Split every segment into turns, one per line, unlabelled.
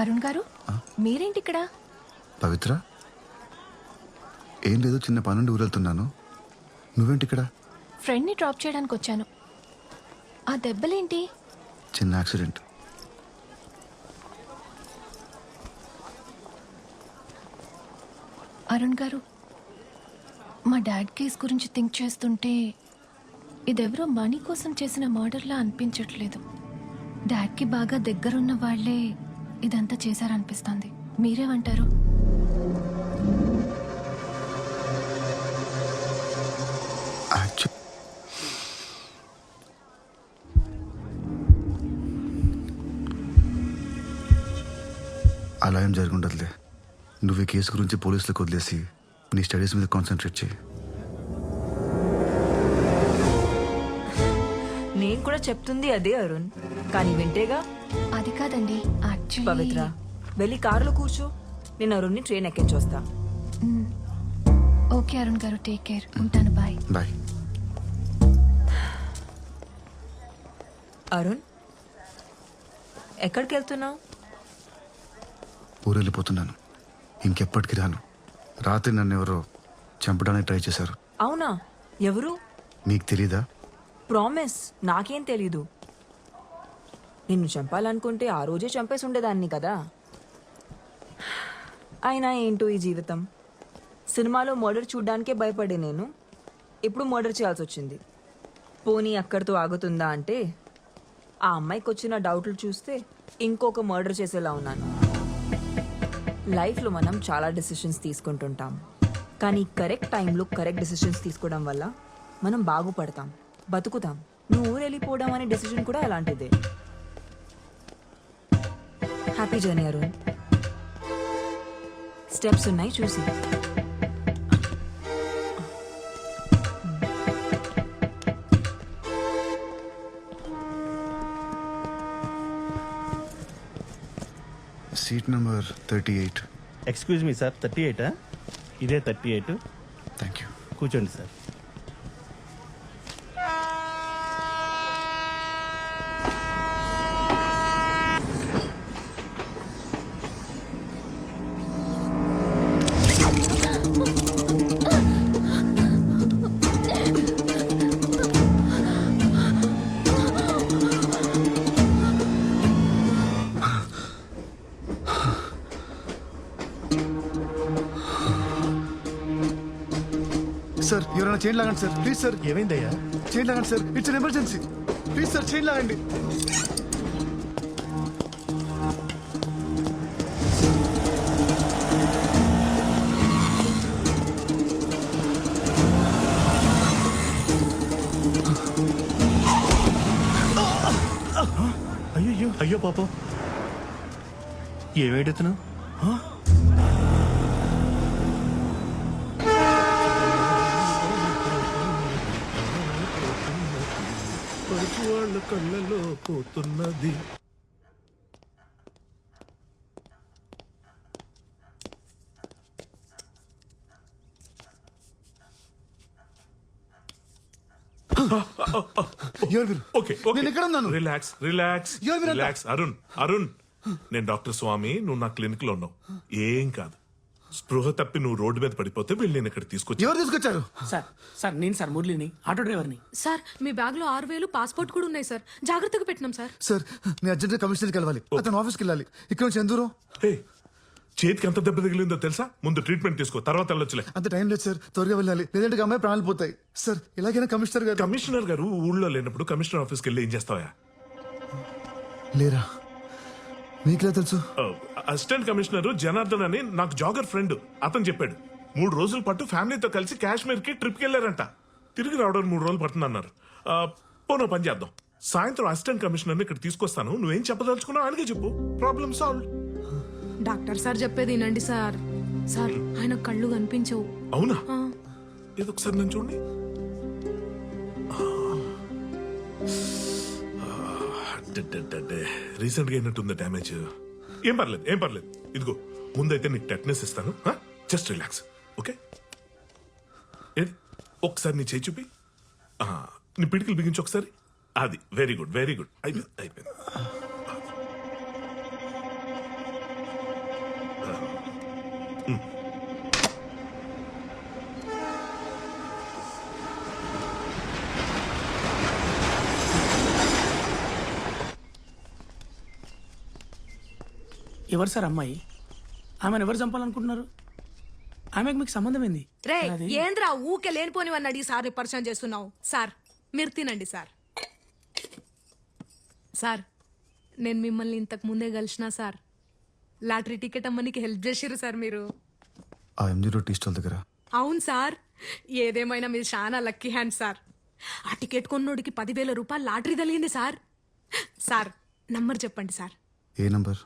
అరుణ్ గారు, మీరేంటి ఇక్కడ?
పవిత్ర, ఏం లేదు, చిన్న పనుండి ఊరెళ్తున్నాను. నువ్వేంటి ఇక్కడ?
ఫ్రెండ్ని డ్రాప్ చేయడానికి వచ్చాను. ఆ దెబ్బలేంటి?
చిన్న యాక్సిడెంట్.
అరుణ్ గారు, మా డాడ్ కేస్ గురించి థింక్ చేస్తుంటే ఇదెవరో మనీ కోసం చేసిన మర్డర్లా అనిపించట్లేదు. డాడ్కి బాగా దగ్గరున్న వాళ్లే ఇదంతా చేశారనిపిస్తుంది. మీరేమంటారు?
అలా ఏం జరుగుండదులే. నువ్వు ఈ కేసు గురించి పోలీసులకు వదిలేసి నీ స్టడీస్ మీద కాన్సన్ట్రేట్ చేయి.
నేను కూడా చెప్తుంది అదే అరుణ్, కానీ వింటేగా.
అది కాదండి,
పవిత్ర, వెళ్ళి కారులో కూర్చో. నేను అరుణ్ని ట్రైన్ ఎక్కించొస్తా.
ఓకే అరుణ్ గారు, టేక్ కేర్. ఉంటాను. బాయ్.
బాయ్.
అరుణ్, ఎక్కడికి వెళ్తున్నావు?
ఊరెళ్ళిపోతున్నాను. ఇంకెప్పటికి రాను. రాత్రి నన్ను ఎవరో చంపడానికి ట్రై చేశారు.
అవునా? ఎవరు?
నీకు తెలీదా?
ప్రామిస్, నాకేం తెలీదు. నిన్ను చంపాలనుకుంటే ఆ రోజే చంపేసి ఉండేదాన్ని కదా. అయినా ఏంటో ఈ జీవితం. సినిమాలో మర్డర్ చూడ్డానికే భయపడే నేను ఇప్పుడు మర్డర్ చేయాల్సి వచ్చింది. పోనీ అక్కడితో ఆగుతుందా అంటే, ఆ అమ్మాయికి వచ్చిన డౌట్లు చూస్తే ఇంకొక మర్డర్ చేసేలా ఉన్నాను. లైఫ్లో మనం చాలా డెసిషన్స్ తీసుకుంటుంటాం, కానీ కరెక్ట్ టైంలో కరెక్ట్ డెసిషన్స్ తీసుకోవడం వల్ల మనం బాగుపడతాం, బతుకుతాం. నువ్వు ఊరు వెళ్ళిపోవడం అనే డెసిషన్ కూడా అలాంటిదే. Happy journey Arun. స్టెప్స్ ఉన్నాయి, చూసి.
Seat number 38.
Excuse me sir, 38? ఇదే 38.
Thank you.
కూర్చోండి సార్.
సార్, ఎవరైనా చైన్ లాగండి సార్, ప్లీజ్ సార్.
ఏమైందయ్యా?
చైన్ లాగండి sir, it's an emergency. Please sir, chain లాగండి.
అయ్యో అయ్యో పాపం, ఏమేడుతున్నావు? వాళ్ళ కళ్ళలో పోతున్నది.
నేను ఎక్కడ ఉన్నాను?
Relax relax relax. Arun Arun, నేను డాక్టర్ స్వామి, నువ్వు నా క్లినిక్ లో ఉన్నావు. ఏం కాదు. స్పృహ తప్పి నువ్వు రోడ్డు మీద పడిపోతే వెళ్ళి నేను ఇక్కడ తీసుకొచ్చి.
ఎవరు తీసుకొచ్చారు?
సార్ నేను సార్ మురళిని, ఆటో డ్రైవర్ని.
సార్, మీ బ్యాగ్ లో 6,000 పాస్పోర్ట్ కూడా ఉన్నాయి సార్. జాగ్రత్తగా పెట్టినాం సార్.
సార్, నేను అర్జెంట్ గా కమిషనర్కి వెళ్ళాలి. అతను ఆఫీస్కి వెళ్ళాలి. ఇక్కడ నుంచి ఎంత దూరం?
చేతికి ఎంత దెబ్బ తగిలిందో తెలుసా? ముందు ట్రీట్మెంట్ తీసుకో, తర్వాత వెళ్ళొచ్చులే.
అంత టైం లేదు సార్, త్వరగా వెళ్ళాలి, లేదంటే అమ్మాయి ప్రాణాలు పోతాయి. సార్, ఎలాగైనా
కమిషనర్ గారు ఊళ్ళో లేనప్పుడు కమిషనర్ ఆఫీస్కి వెళ్ళి ఏం చేస్తావా?
లేరా? మీకులా తెలుసు?
అసిస్టెంట్ కమిషనర్ జనార్దన్ అని నాకు జాగర్ ఫ్రెండ్, అతను చెప్పాడు. 3 రోజుల పాటు ఫ్యామిలీతో కలిసి కాశ్మీర్ కి ట్రిప్ కి వెళ్ళారంట. తిరిగి రావడానికి 3 రోజులు పడుతుందన్నారు. పోనో పని చేద్దాం, సాయంత్రం అసిస్టెంట్ కమిషనర్ ఇక్కడ తీసుకొస్తాను. నువ్వేం చెప్పదలుచుకున్నావు ఆయనకే చెప్పు, ప్రాబ్లం సాల్వ్.
డాక్టర్ సార్ చెప్పేది వినండి సార్. సార్, ఆయన కళ్ళు కనిపించవు.
అవునా? ఏదో ఒకసారి నన్ను చూడండి. రీసెంట్ గా అయినట్టుంది డ్యామేజ్. ఏం పర్లేదు, ఏం పర్లేదు. ఇదిగో ముందైతే నీకు టెట్నెస్ ఇస్తాను. Just relax, okay? ఏది ఒకసారి నీ చేయి చూపి, నీ పిడికిలు బిగించి ఒకసారి. అది వెరీ గుడ్, వెరీ గుడ్. అయిపోయింది అయిపోయింది.
ఎవరు సార్ అమ్మాయి? ఆమెను ఎవరు చంపాలనుకుంటున్నారు? ఆమెకు మీకు సంబంధం ఏంది?
రే
అది-
ఏంద్రా ఊకే లేనిపోనివన్నీ అడిగి సార్ పరిచయం చేస్తున్నావు. సార్ మీరు తినండి సార్. సార్ నేను మిమ్మల్ని ఇంతకు ముందే కలిసిన సార్. లాటరీ టికెట్ అమ్మనికి హెల్ప్ చేసిర్రు సార్ మీరు.
ఆ ఎంజీ రోడ్ టీ స్టాల్ దగ్గర.
అవును సార్, ఏదేమైనా మీరు చాలా లక్కీ హ్యాండ్ సార్. ఆ టికెట్ కొన్నోడికి 10,000 రూపాయలు లాటరీ తగిలింది సార్. సార్ నంబర్ చెప్పండి సార్.
ఏ నంబర్?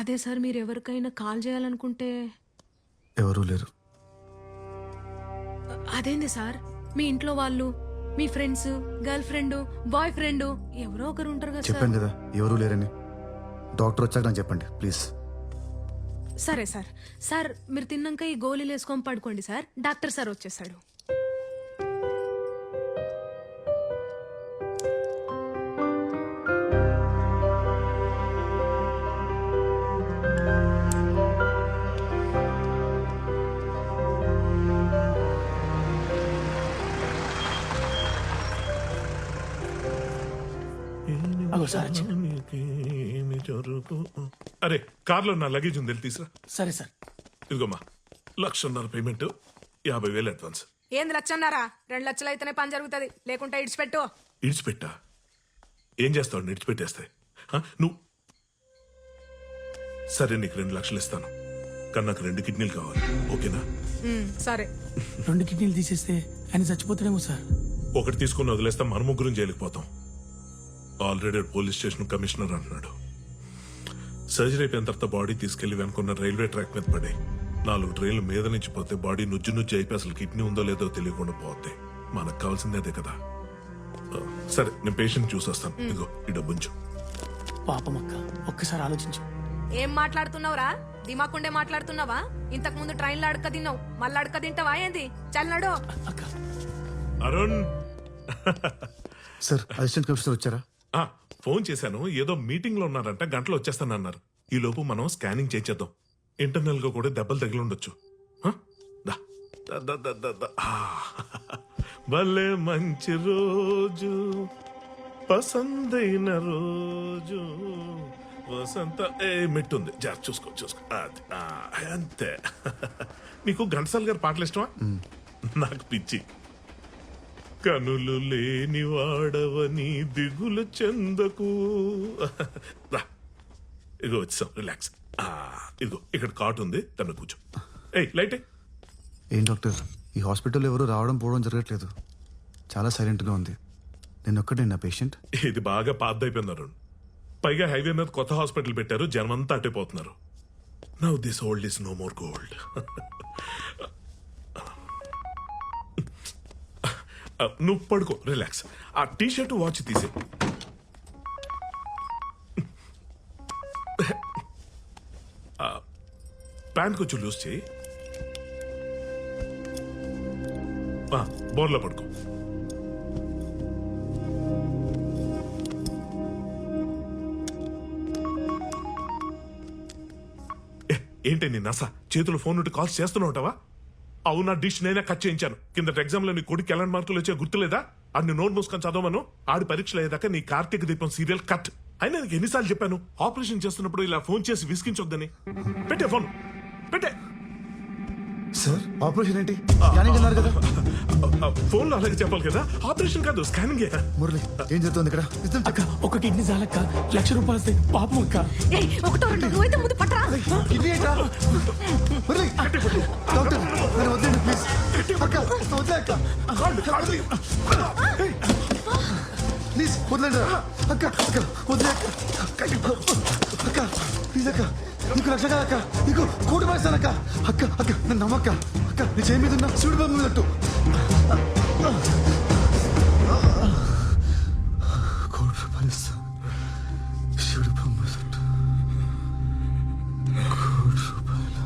అదే సార్, మీరు ఎవరికైనా కాల్ చేయాలనుకుంటే.
ఎవరూ లేరు.
అదేంది సార్, మీ ఇంట్లో వాళ్ళు, మీ friends, girlfriend, boyfriend ఎవరో ఒకరు ఉంటారు కదా సార్.
చెప్పాను కదా ఎవరూ లేరని. డాక్టర్ వచ్చాక నాకు చెప్పండి ప్లీజ్.
సరే సార్. సార్ మీరు తిన్నాక ఈ గోళీలు వేసుకొని పడుకోండి సార్. డాక్టర్ సార్ వచ్చేసాడు.
అగో సార్ వచ్చి.
నీకేమి జరుగు. అరే కార్లో నా లగేజ్ ఉంది వెళ్ళి తీసురా.
సరే సార్.
ఇదిగోమ్మా 1,00,000 payment, 50,000 advance.
ఏంది లచ్చన్నారా? 2 లక్షలు అయితేనే పని జరుగుతుంది, లేకుంటే ఇడిచిపెట్టు.
ఇడిచిపెట్టా? ఏం చేస్తావు? ఇడిచిపెట్టేస్తే నువ్వు. సరే నీకు 2 లక్షలు ఇస్తాను, కానీ నాకు 2 కిడ్నీలు కావాలి, ఓకేనా?
సరే.
2 కిడ్నీలు తీసేస్తే ఆయన చచ్చిపోతాడేమో సార్.
ఒకటి తీసుకుని వదిలేస్తాం, మన ముగ్గురం జైలుకుపోతాం. ఆల్రెడీ పోలీస్ స్టేషన్ కమిషనర్ అంటున్నాడు. సర్జరీ అయిపోయిన తర్వాత బాడీ తీసుకెళ్లి వెనుకున్న రైల్వే ట్రాక్ మీద పడి 4 ట్రైన్లు మీద నుంచి పోతే బాడీ నుజ్జు అయిపోయి అసలు కిడ్నీ ఉందో లేదో తెలియకుండా పోతే మనకు కావాల్సిందే అదే కదా. సరే నేను పేషెంట్ చూసొస్తాను. ఇదిగో ఈ డబ్బుంచు.
పాపం అక్క, ఒక్కసారి ఆలోచించు.
ఏం మాట్లాడుతున్నావురా? దిమాకుండే మాట్లాడుతున్నావా? ఇంతకు ముందు ట్రైన్లో అడక తిన్నావు, మళ్ళీ అడక తింటావా ఏంది? చల్లనాడు.
అక్క
అరుణ్
సార్ అసిస్టెంట్ కమిషనర్ వచ్చారా?
ఫోన్ చేశాను, ఏదో మీటింగ్ లో ఉన్నారంట, గంటలో వచ్చేస్తానన్నారు. ఈ లోపు మనం స్కానింగ్ చేసేద్దాం. ఇంటర్నల్ గా కూడా దెబ్బలు తగిలి ఉండొచ్చు. దా, దా, దా, దా, దా, దా. భలే మంచి రోజు, పసందైన రోజు, వసంత. మెట్టుంది, జాగ్రత్త చూసుకో. అది, అంతే. నీకు ఘంటసాల గారి పాటలు ఇష్టమా? నాకు పిచ్చి. కనులు లేని వాడవని దిగులు చెందకు. రా, ఇదిగో వచ్చాం, రిలాక్స్. ఇదిగో ఇక్కడ కాట్ ఉంది, తను కూర్చో. లైట్.
ఏం డాక్టర్, ఈ హాస్పిటల్ ఎవరు రావడం పోవడం జరగట్లేదు. చాలా సైలెంట్గా ఉంది. నేను ఒక్కడే నా పేషెంట్.
ఇది బాగా పాతైపోయినారు. పైగా హైవే మీద కొత్త హాస్పిటల్ పెట్టారు, జనమంతా అట్టేపోతున్నారు. Now this old is no more gold. నువ్వు పడుకో, రిలాక్స్. ఆ టీ షర్ట్ వాచ్ తీసే. ప్యాంట్ కొంచెం లూజ్ చేయి. బోర్లో పడుకో. ఏంటి నీ నస? చేతులు ఫోన్ నుండి కాల్స్ చేస్తున్నావుటావా? అవునా, డిష్ నేనే కట్ చేయించాను. కిందటి ఎగ్జామ్ లో నీ కొడుకు ఎలాంటి మార్కులు వచ్చే గుర్తులేదా? ఆడిని నోట్ మూసుకొని చదవమను. ఆడి పరీక్షలు అయ్యేదాకా నీ కార్తీక దీపం సీరియల్ కట్. అయినా నీకు ఎన్నిసార్లు చెప్పాను ఆపరేషన్ చేస్తున్నప్పుడు ఇలా ఫోన్ చేసి విసిగించొద్దని? పెట్టే ఫోన్, పెట్టే.
సార్ ఆపరేషన్ ఏంటి? స్కానింగ్ అన్నారు కదా.
ఫోన్ లో అలాగే చెప్పాలి కదా. ఆపరేషన్ కాదు, స్కానింగ్.
మురళి ఏం జరుగుతుంది ఇక్కడ?
అక్క, ఒక కిడ్నీ చాలక్క, 1,00,000 రూపాయలు వస్తాయి. పాపం అక్క.
ఒకటో రెండు నువ్వైతే ముందు పట్టరా.
ఇది ఏంట్రా? మురళి డాక్టర్ నన్ను వద్దండి ప్లీజ్. అక్క వద్దే అక్క, ప్లీజ్ వదలండి. అక్క అక్క వద్దే అక్క, అక్క ప్లీజ్ అక్క. నీకు 1,00,000 కాదు అక్క, నీకు 1,00,00,000 పైస్తాను అక్క. అక్క అక్క నన్ను నమ్మక్క. అక్క నీ చేయి మీద ఉన్న శివుడి బొమ్మ మీద పెట్టు. 1,00,00,000 రూపాయలు ఇస్తా. శివుడి బొమ్మ మీద పెట్టు. 1,00,00,000 రూపాయలు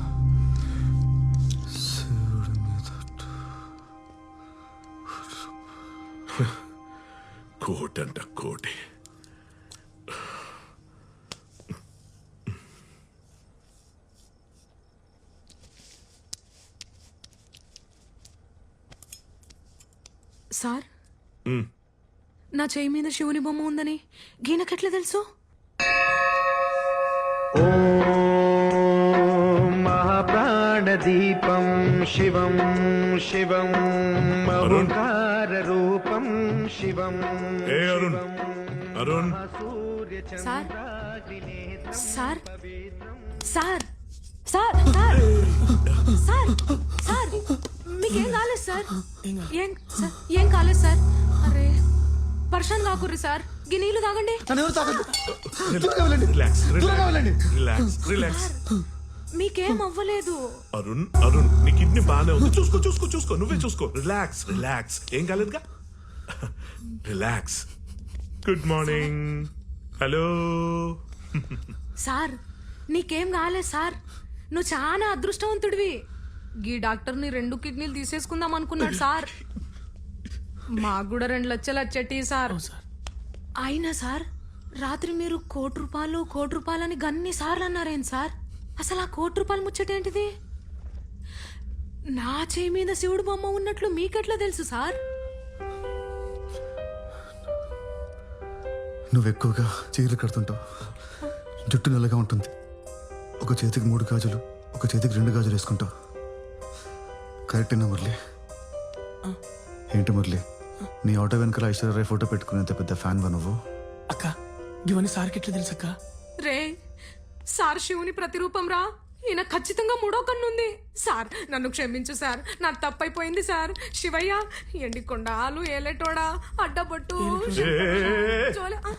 శివుడి మీద పెట్టు.
కోటి అంట, కోటి.
సార్ నా చేయి మీద శివుని బొమ్మ ఉందని గీనకెట్లా తెలుసు?
దీపం శివం శివం
అరుణ్.
రూపం శివం
ఏ Arun Arun
sir sir sir sir sir sir sir మీకేం కాలేదు సార్ ఏం కాలేదు సార్ అరే పర్షాన్ కాకుర్రి సార్ గీ నీళ్లు తాగండి
నన్ను ఎవరు తాగద్దు. దూరంగా వెళ్ళండి.
రిలాక్స్
దూరంగా వెళ్ళండి.
రిలాక్స్ రిలాక్స్
మీకేం అవ్వలేదు
అరుణ్ అరుణ్ నీ కిడ్నీ బాగానే ఉంది చూసుకో చూసుకో చూసుకో నువ్వే చూసుకో రిలాక్స్ రిలాక్స్ ఏం కాలేదుగా relax good morning hello
sir నీకేం కాలేదు సార్ నువ్వు చాలా అదృష్టవంతుడివి గీ డాక్టర్ని 2 కిడ్నీలు తీసేసుకుందాం అనుకున్నాడు సార్ మాకు కూడా 2 లక్షలు వచ్చేటి సార్ అయినా సార్ రాత్రి మీరు కోటి రూపాయలని గన్ని సార్లు అన్నారేం సార్ అసలు ఆ ₹1 ముచ్చటేంటిది నా చేయి మీద శివుడు బొమ్మ ఉన్నట్లు మీకెట్లా తెలుసు సార్
నువ్వు ఎక్కువగా చీరలు కడుతుంటావు. జుట్టు నల్లగా ఉంటుంది. ఒక చేతికి 3 గాజులు, ఒక చేతికి 2 గాజులు వేసుకుంటావు. కరెక్టేనా మురళి? ఏంటి మురళి, నీ ఆటో వెనకాల ఐశ్వర్యరాయ్ ఫోటో పెట్టుకునేంత పెద్ద ఫ్యాన్ వా నువ్వు?
అక్క ఇవన్నీ సార్కి ఎట్లా తెలుసు అక్క?
రే సార్ శివుని ప్రతిరూపం రా ఈయన ఖచ్చితంగా 3వ కన్నుంది సార్ నన్ను క్షమించు సార్ నా తప్పైపోయింది సార్ శివయ్య ఎండికొండాలు ఏలేటోడా అడ్డబొట్టు జోలె- ఆ.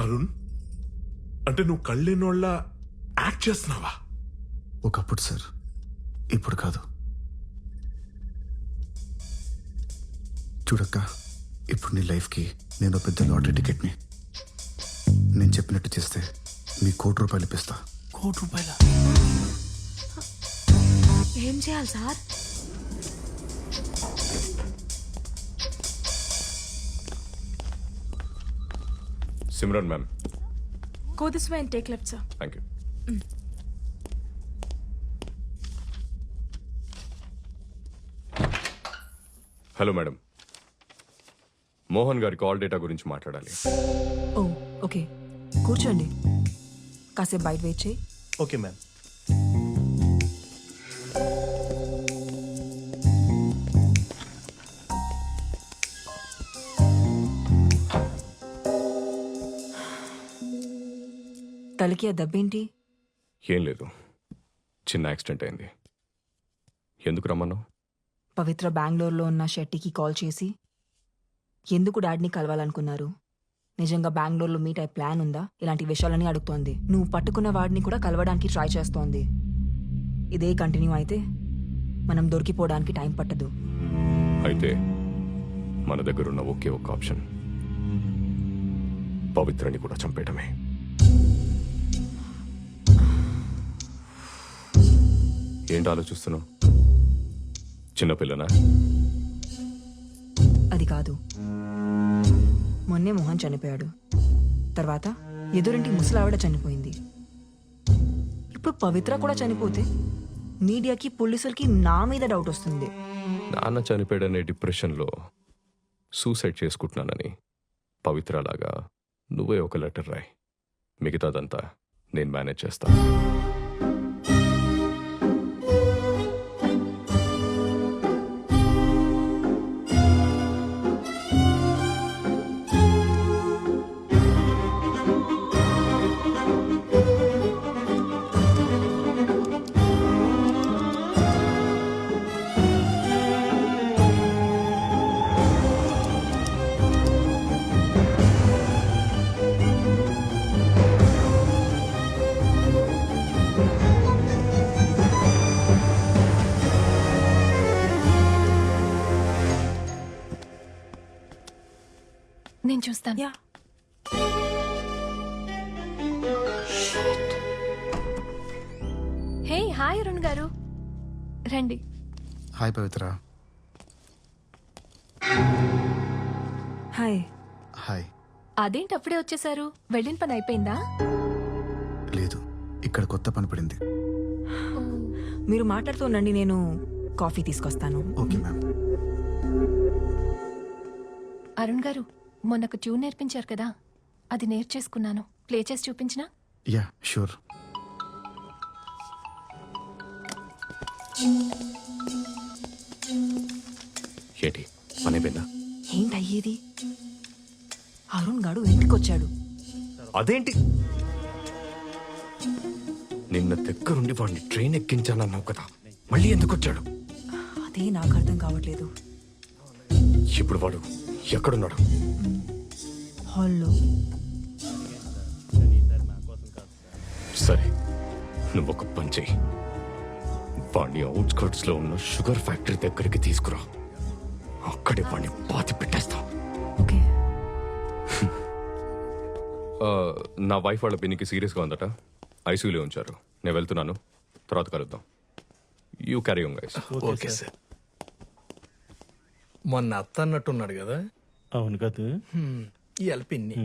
అరుణ్ అంటే నువ్వు కళ్ళేనోళ్ళ యాక్ట్ చేస్తున్నావా?
ఒకప్పుడు సార్, ఇప్పుడు కాదు. చూడక్క, ఇప్పుడు నీ లైఫ్కి నేను పెద్ద లాటరీ టికెట్ని. నేను చెప్పినట్టు చేస్తే మీ ₹1 ఇప్పిస్తా.
₹1
ఏం చేయాలి sir
Simran ma'am
Go this way and take left, sir.
Thank you. Hello madam, Mohan గారి కాల్ డేటా గురించి మాట్లాడాలి.
ఓ ఓకే కూర్చోండి. కాసేపు బయట వెయిట్ చేయి.
Okay ma'am.
తలకి ఆ దెబ్బేంటి?
ఏం లేదు, చిన్న యాక్సిడెంట్ అయింది. ఎందుకు రమ్మన్నావు?
పవిత్ర బెంగళూరులో ఉన్న షెట్టికి కాల్ చేసి ఎందుకు డాడీని కలవాలనుకున్నారు, నిజంగా బెంగళూరులో మీట్ అయ్యే ప్లాన్ ఉందా, ఇలాంటి విషయాలని అడుగుతోంది. నువ్వు పట్టుకున్న వాడిని కూడా కలవడానికి ట్రై చేస్తోంది. ఇదే కంటిన్యూ అయితే మనం దొరికిపోవడానికి టైం పట్టదు.
అయితే మన దగ్గర ఉన్న ఒకే ఒక ఆప్షన్ పవిత్రని కూడా చంపేయటమే. ఏంటి ఆలోచిస్తున్నావు? చిన్నపిల్లనా?
అది కాదు, మొన్నే మోహన్ చనిపోయాడు, తర్వాత ఎదురింటి ముసలావిడ చనిపోయింది, ఇప్పుడు పవిత్ర కూడా చనిపోతే మీడియాకి పోలీసులకి నా మీద డౌట్ వస్తుంది.
నాన్న చనిపోయాడనే డిప్రెషన్లో సూసైడ్ చేసుకుంటున్నానని పవిత్రలాగా నువ్వే ఒక లెటర్ రాయి. మిగతాదంతా నేను మేనేజ్ చేస్తాను.
నేను చూస్తాను.
యా
హే హాయ్ అరుణ్ గారు, రండి.
హాయ్ పవిత్ర.
హాయ్.
హాయ్.
అదేంటి అప్పుడే వచ్చేసారు? వెళ్ళిన పని అయిపోయిందా?
లేదు, ఇక్కడ కొత్త పని పడింది.
మీరు మాట్లాడుతూ ఉండండి, నేను కాఫీ తీసుకొస్తాను.
Okay ma'am.
అరుణ్ గారు, మొన్నకు ట్యూన్ నేర్పించారు కదా, అది నేర్చేసుకున్నాను. ప్లే చేసి చూపించినా?
Yeah sure.
ఏంటి పని అయిపోయిందా?
ఏంటయ్యేది? అరుణ్ గాడు ఇంటికొచ్చాడు.
అదేంటి నిన్న దగ్గరుండి వాడిని ట్రైన్ ఎక్కించానన్నావు కదా, మళ్ళీ ఎందుకు వచ్చాడు?
అదే నాకు అర్థం కావట్లేదు.
ఇప్పుడు వాడు ఎక్కడున్నాడు?
హాల్లో.
సరే, నువ్వు ఒక పని చెయ్యి. వాడిని అవుట్స్కర్ట్స్ లో ఉన్న షుగర్ ఫ్యాక్టరీ దగ్గరికి తీసుకురా. అక్కడే వాడిని పాతి పెట్టేస్తా.
ఓకే.
నా వైఫ్ వాళ్ళ పిన్నికి సీరియస్గా ఉందట, ఐసీయూలో ఉంచారు. నేను వెళ్తున్నాను, తర్వాత కలుద్దాం. You carry on guys.
Okay sir. మొన్న అత్త అన్నట్టున్నాడు కదా.
అవును కదా.
ఈ పిన్ని